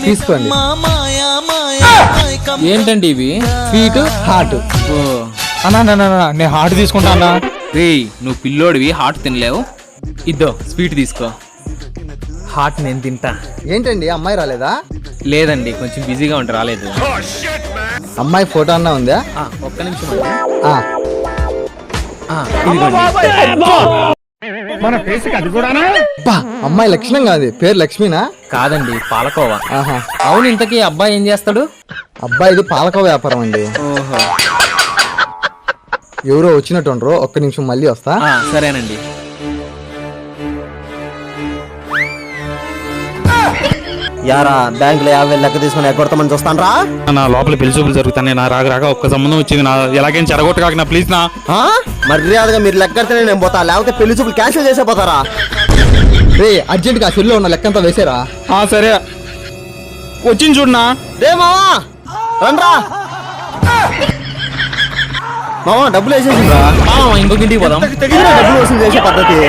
తీసుకోండి. ఏంటండి ఇవి? Sweet hot. ఓ అన్నా నేను హార్ట్ తీసుకుంటా అన్నా. రేయ్, నువ్వు పిల్లోడివి, హాట్ తినలేవు. ఇద్దో స్వీట్ తీసుకో. హాట్ నేను తింటా. ఏంటండి అమ్మాయి రాలేదా? లేదండి, కొంచెం బిజీగా ఉంటే రాలేదు. అమ్మాయి ఫోటో అన్నా ఉందా? ఒక్క నిమిషం అండి. ఆ, ఇదిగోండి. మన ఫేస్ అది కూడానా? బా, అమ్మాయి లక్షణం కాదు, పేరు లక్ష్మీనా? కాదండి, పాలకోవా. ఆహా. అవును, ఇంతకీ అబ్బాయి ఏం చేస్తాడు? అబ్బాయిది పాలకో వ్యాపారం అండి. ఓహో, ఎవరో వచ్చినట్టుండ్రు, ఒక్క నిమిషం మళ్ళీ వస్తా. సరేనండి. యారా బ్యాంకులో 50 లెక్క తీసుకుని ఎగ్గొడతామని చూస్తాను రా. నా లోపల పెళ్లి చూపులు జరుగుతాయి. నా రాక ఒక్క సంబంధం వచ్చింది. నా ఎలాగైనా చెరగొట్టు కాక నా ప్లీజ్ నా. మర్యాదగా మీరు లెక్కడితేనే నేను పోతా, లేకపోతే పెళ్లి చూపులు క్యాన్సిల్ చేసే పోతారా? రే, అర్జెంట్ గా సెల్లో ఉన్న లెక్కంతా వేసేరా. సరే వచ్చింది చూడనా. రే మావా రండ్రా. మావా డబ్బులు వేసేసి ఇంకొక ఇంటికి పోదాం. డబ్బులు వసూలు చేసే పద్ధతి